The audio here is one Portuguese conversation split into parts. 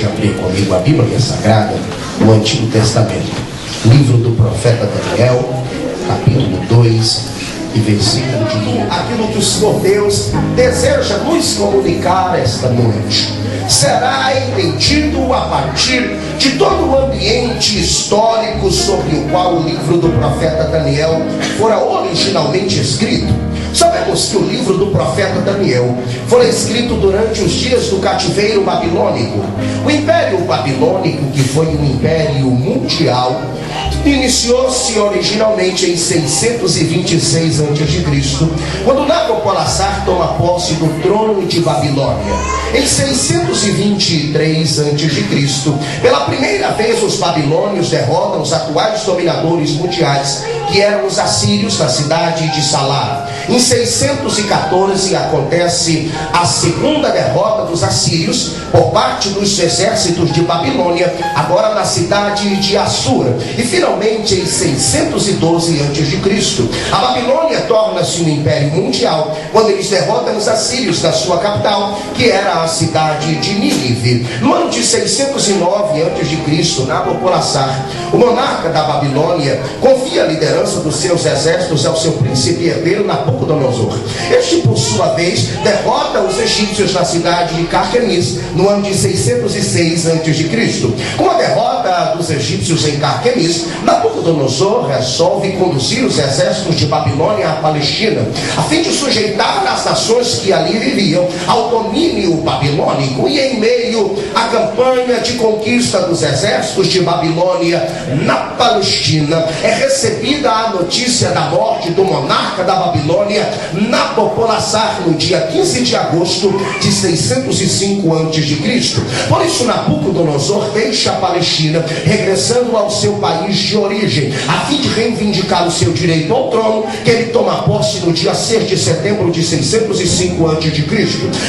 Abrir comigo a Bíblia Sagrada, no Antigo Testamento, livro do profeta Daniel, capítulo 2 e versículo de 1. Aquilo que o Senhor Deus deseja nos comunicar esta noite será entendido a partir de todo o ambiente histórico sobre o qual o livro do profeta Daniel fora originalmente escrito. Sabemos que o livro do profeta Daniel foi escrito durante os dias do cativeiro babilônico. O Império Babilônico, que foi um império mundial, iniciou-se originalmente em 626 a.C., quando Nabopolassar toma posse do trono de Babilônia. Em 623 a.C., pela primeira vez os babilônios derrotam os atuais dominadores mundiais, que eram os assírios, na cidade de Salar. Em 614 acontece a segunda derrota dos assírios por parte dos exércitos de Babilônia, agora na cidade de Assur. E finalmente em 612 a.C., a Babilônia torna-se um império mundial quando eles derrotam os assírios da sua capital, que era a cidade de Nínive. No ano de 609 a.C., Nabopolassar, o monarca da Babilônia, confia a liderança dos seus exércitos ao seu príncipe herdeiro Nabucodonosor. Este, por sua vez, derrota os egípcios na cidade de Carquemis no ano de 606 a.C. Com a derrota dos egípcios em Carquemis, Nabucodonosor resolve conduzir os exércitos de Babilônia à Palestina, a fim de sujeitar as nações que ali viviam ao domínio babilônico. E em meio à campanha de conquista dos exércitos de Babilônia na Palestina, é recebida a notícia da morte do monarca da Babilônia, Nabopolassar, no dia 15 de agosto de 605 a.C. Por isso Nabucodonosor deixa a Palestina, regressando ao seu país de origem, a fim de reivindicar o seu direito ao trono, que ele toma posse no dia 6 de setembro de 605 a.C.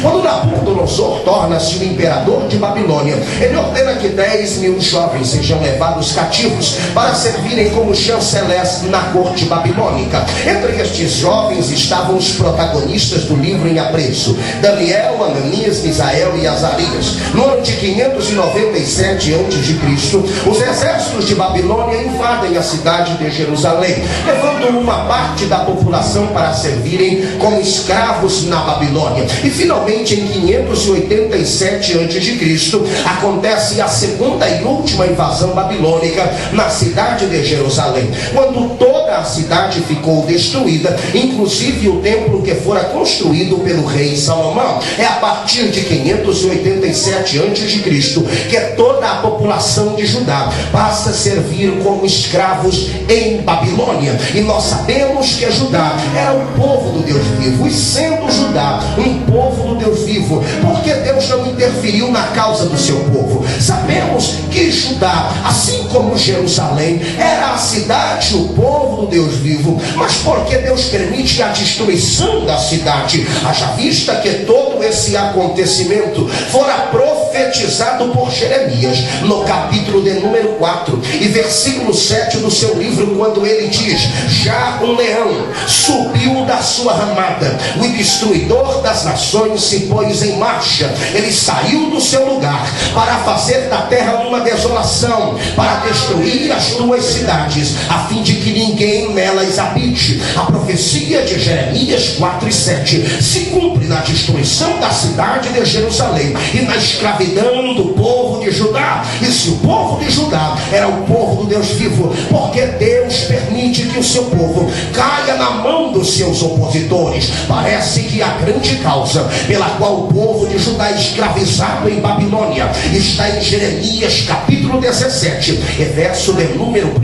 Quando Nabucodonosor torna-se o imperador de Babilônia, ele ordena que 10.000 jovens sejam levados cativos para servirem como chanceleres na corte babilônica. Entre estes jovens estavam os protagonistas do livro em apreço: Daniel, Ananias, Misael e Azarias. No ano de 597 a.C., os exércitos de Babilônia invadem a cidade de Jerusalém, levando uma parte da população para servirem como escravos na Babilônia. E finalmente em 587 a.C. acontece a segunda e última invasão babilônica na cidade de Jerusalém, quando toda a cidade ficou destruída, inclusive o templo que fora construído pelo rei Salomão. É a partir de 587 a.C. que toda a população de Judá passa a servir como escravos em Babilônia. E nós sabemos que Judá era um povo do Deus vivo, e sendo Judá um povo do Deus vivo, porque Deus não interferiu na causa do seu povo? Sabemos que Judá, assim como Jerusalém, era a cidade, o povo do Deus vivo, mas porque Deus permite a destruição da cidade, haja vista que todo esse acontecimento fora profetizado por Jeremias no capítulo de número 4 e versículo 7 do seu livro, quando ele diz: já um leão subiu da sua ramada, o destruidor das nações se pôs em marcha, ele saiu do seu lugar para fazer da terra uma desolação, para destruir as tuas cidades, a fim de que ninguém nelas habite. A profecia de Jeremias 4 e 7 se cumpre na destruição da cidade de Jerusalém e na escravidão do povo povo de Judá. E se o povo de Judá era o povo do Deus vivo, porque Deus permite que o seu povo caia na mão dos seus opositores? Parece que a grande causa pela qual o povo de Judá é escravizado em Babilônia está em Jeremias capítulo 17, verso de número 1.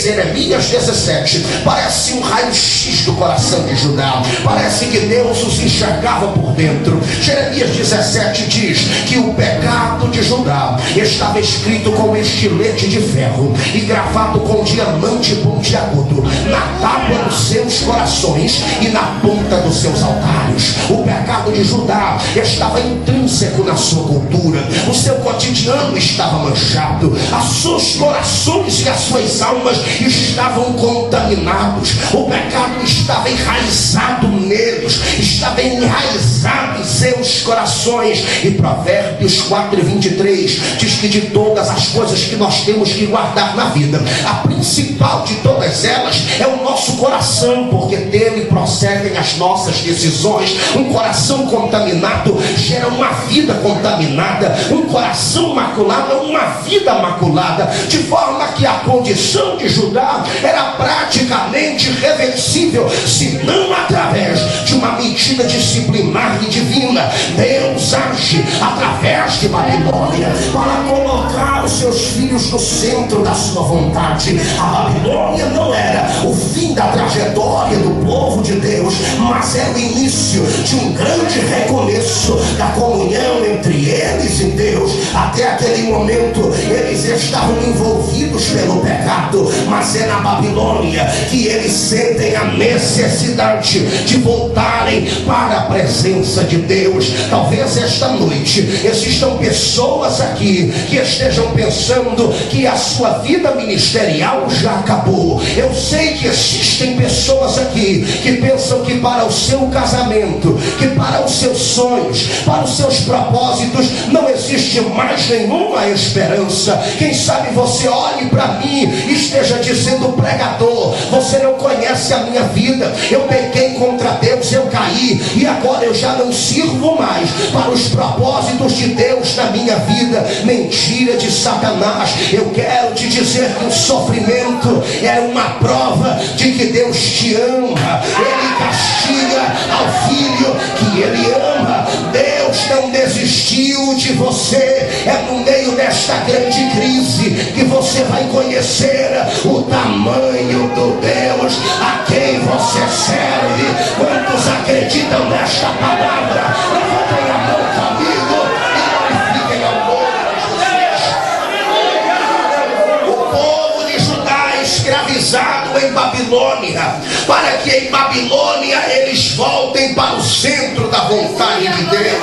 Jeremias 17 parece um raio-x do coração de Judá. Parece que Deus os enxergava por dentro. Jeremias 17 diz que o pecado de Judá estava escrito com estilete de ferro e gravado com diamante pontiagudo na tábua dos seus corações e na ponta dos seus altares. O pecado de Judá estava intrínseco na sua cultura. O seu cotidiano estava manchado. Os seus corações e as suas almas estavam contaminados. O pecado estava enraizado neles, estava enraizado em seus corações. E Provérbios 4:23 diz que de todas as coisas que nós temos que guardar na vida, a principal de todas elas é o nosso coração, porque dele procedem as nossas decisões. Um coração contaminado gera uma vida contaminada. Um coração maculado é uma vida maculada. De forma que a condição de Judá era praticamente irreversível, se não através de uma medida disciplinar e divina. Deus age através de Babilônia para colocar os seus filhos no centro da sua vontade. A Babilônia não era o fim da trajetória do povo de Deus, mas era o início de um grande recomeço da comunhão entre eles e Deus. Até aquele momento eles estavam envolvidos pelo pecado, mas é na Babilônia que eles sentem a necessidade de voltarem para a presença de Deus. Talvez esta noite existam pessoas aqui que estejam pensando que a sua vida ministerial já acabou. Eu sei que existem pessoas aqui que pensam que para o seu casamento, que para os seus sonhos, para os seus propósitos não existe mais nenhuma esperança. Quem sabe você olhe para mim e esteja dizendo: pregador, você não conhece a minha vida, eu pequei contra Deus, eu caí e agora eu já não sirvo mais para os propósitos de Deus na minha vida. Mentira de Satanás. Eu quero te dizer que o sofrimento é uma prova de que Deus te ama. Ele castiga ao filho que ele ama. Deus não desistiu de você. É no meio desta grande crise que você vai conhecer o tamanho do Deus a quem você serve. Quantos acreditam nesta palavra? Levantem a mão comigo e glorifiquem ao nome de Jesus. O povo de Judá escravizado em Babilônia, para que em Babilônia eles voltem para o centro da vontade de Deus.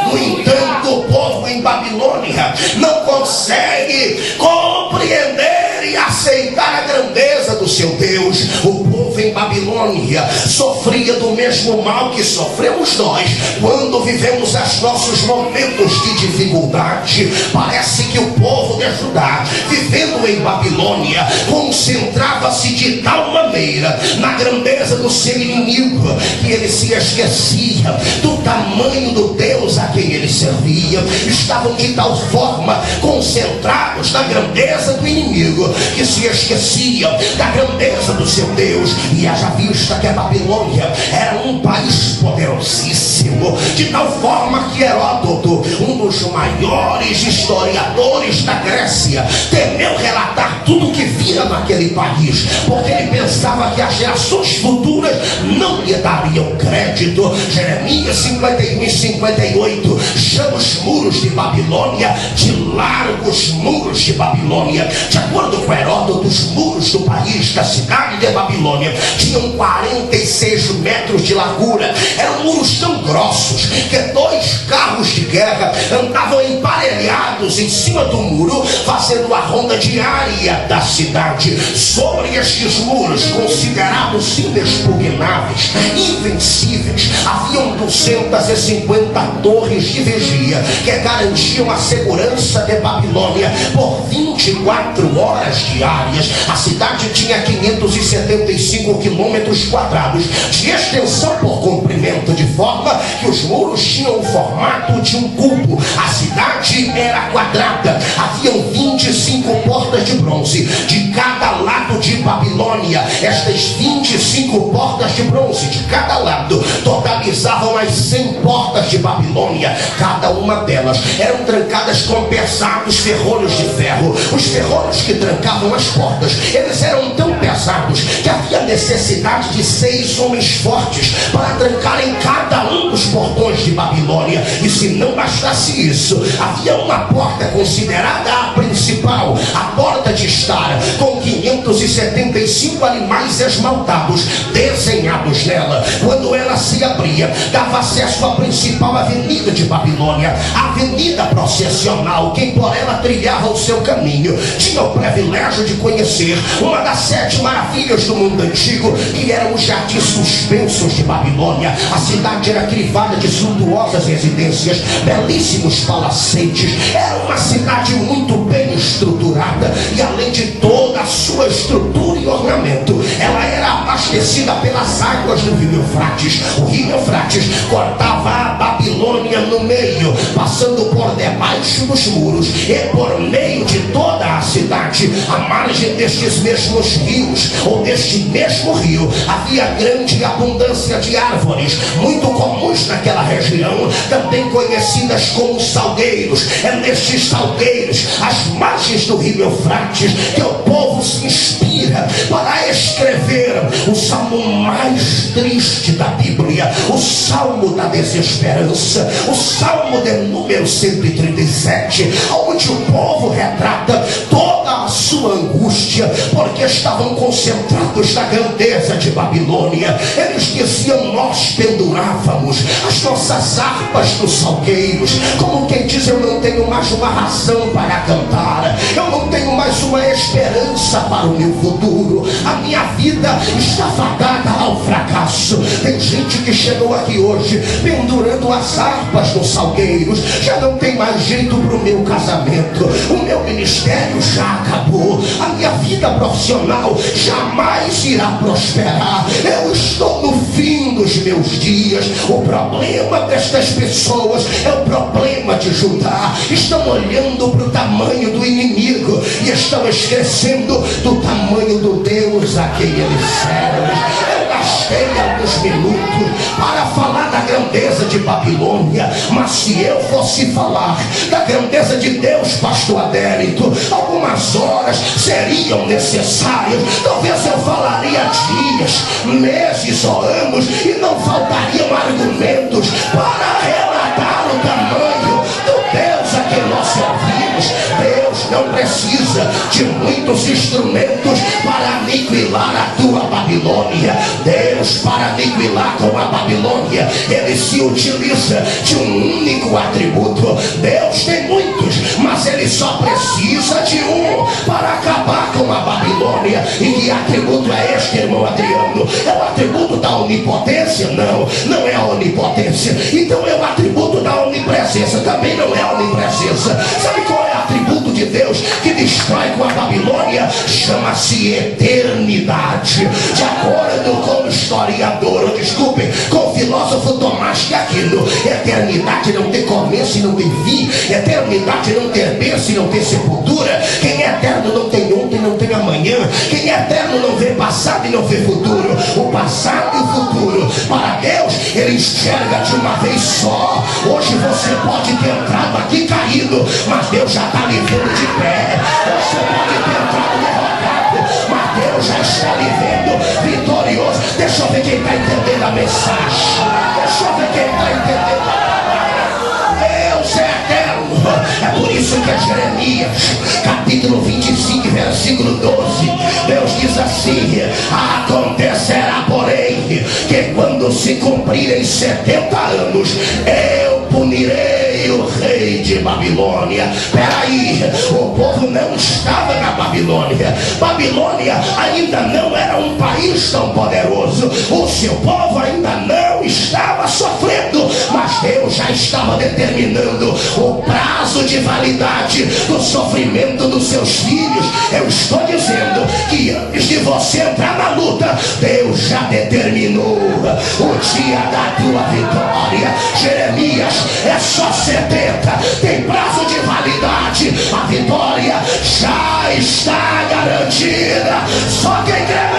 No entanto, o povo em Babilônia não consegue compreender e aceitar a grandeza do seu Deus. O povo em Babilônia sofria do mesmo mal que sofremos nós quando vivemos os nossos momentos de dificuldade. Parece que o povo de Judá, vivendo em Babilônia, concentrava-se de tal maneira na grandeza do seu inimigo que ele se esquecia do tamanho do Deus a quem ele servia. Estavam de tal forma concentrados na grandeza do inimigo que se esqueciam da grandeza do seu Deus. E haja vista que a Babilônia era um país poderosíssimo, de tal forma que Heródoto, um dos maiores historiadores da Grécia, temeu relatar tudo o que via naquele país, porque ele pensava que as gerações futuras não lhe dariam crédito. Jeremias 51:58 chama os muros de Babilônia de largos muros de Babilônia. De acordo com Heródoto, os muros do país, da cidade de Babilônia, tinham 46 metros de largura. Eram muros tão grossos que 2 carros de guerra andavam emparelhados em cima do muro, fazendo a ronda diária da cidade. Sobre estes muros, considerados inexpugnáveis, invencíveis, haviam 250 torres de vigia que garantiam a segurança de Babilônia por 24 horas diárias. A cidade tinha 575 quilômetros quadrados de extensão por comprimento, de forma que os muros tinham o formato de um cubo. A cidade era quadrada. Haviam 25 portas de bronze de cada lado de Babilônia. Estas 25 portas de bronze de cada lado totalizavam as 100 portas de Babilônia. Cada uma delas eram trancadas com pesados ferrolhos de ferro. Os ferrolhos que trancavam as portas, eles eram tão pesados que havia necessidade de 6 homens fortes para trancarem cada um dos portões de Babilônia. E se não bastasse isso, havia uma porta considerada a principal, a porta de estar, com 575 animais esmaltados desenhados nela. Quando ela se abria, dava acesso à principal avenida de Babilônia, a avenida processional. Quem por ela trilhava o seu caminho tinha o privilégio de conhecer uma das 7 maravilhas do mundo antigo, que eram os jardins suspensos de Babilônia. A cidade era crivada de suntuosas residências, belíssimos palacetes. Era uma cidade muito bem estruturada, e além de toda a sua estrutura e ornamento, ela era abastecida pelas águas do rio Eufrates. O rio Eufrates cortava a Babilônia no meio, passando por debaixo dos muros e por meio de toda a cidade. À margem destes mesmos rios, ou deste mesmo rio, havia grande abundância de árvores, muito comuns naquela região, também conhecidas como salgueiros. É nestes salgueiros, às margens do rio Eufrates, que o povo se inspira para escrever o salmo mais triste da Bíblia, o salmo da desesperança, o salmo de número 137, onde o povo retrata toda a sua angústia, porque estavam concentrados na grandeza de Babilônia. Eles diziam: nós pendurávamos as nossas harpas nos salgueiros, como quem diz: eu não tenho mais uma razão para cantar, eu não tenho mais uma esperança para o meu futuro, a minha vida está fadada ao fracasso. Tem gente que chegou aqui hoje pendurando as harpas nos salgueiros: já não tem mais jeito para o meu casamento, o meu ministério já acabou, a minha vida profissional jamais irá prosperar, eu estou no fim dos meus dias. O problema destas pessoas é o problema de Judá. Estão olhando para o tamanho do inimigo e estão esquecendo do tamanho do Deus a quem eles servem. Eu gastei alguns minutos para falar da grandeza de Babilônia, mas se eu fosse falar da grandeza de Deus, pastor Adélito, algumas horas seriam necessárias. Talvez eu falaria dias, meses ou anos, e não faltariam argumentos para relatar o tamanho do Deus a quem nós servimos. Deus não precisa de muitos instrumentos para aniquilar a tua Babilônia. Deus, para aniquilar com a Babilônia, ele se utiliza de um único atributo. Deus tem muitos, mas ele só precisa de um para acabar com a Babilônia. E que atributo é este, irmão Adriano? É o atributo da onipotência? Não, não é a onipotência. Então é o atributo da onipresença? Também não é a onipresença. Sabe qual é o atributo de Deus que destrói com a Babilônia? Chama-se eternidade. De acordo com o historiador, desculpem, com o filósofo Tomás de Aquino, eternidade não tem começo e não tem fim, eternidade não tem berço e não tem sepultura. Quem é eterno não tem ontem, não tem amanhã. Quem é eterno não vê passado e não vê futuro. O passado e o futuro, para Deus, ele enxerga de uma vez só. Hoje você pode ter entrado aqui caído, mas Deus já está lhe vendo de pé. Você pode ter entrado derrotado, mas Deus já está lhe vendo vitorioso. Deixa eu ver quem está entendendo a mensagem. Deixa eu ver quem está entendendo. Deus é eterno. É por isso que é Jeremias, capítulo 25, versículo 12, Deus diz assim: acontecerá, porém, que quando se cumprirem 70 anos, eu punirei o rei de Babilônia. Peraí, o povo não estava na Babilônia. Babilônia ainda não era um país tão poderoso. O seu povo ainda não não estava sofrendo, mas Deus já estava determinando o prazo de validade do sofrimento dos seus filhos. Eu estou dizendo que antes de você entrar na luta, Deus já determinou o dia da tua vitória. Jeremias, é só 70, tem prazo de validade, a vitória já está garantida. Só quem crê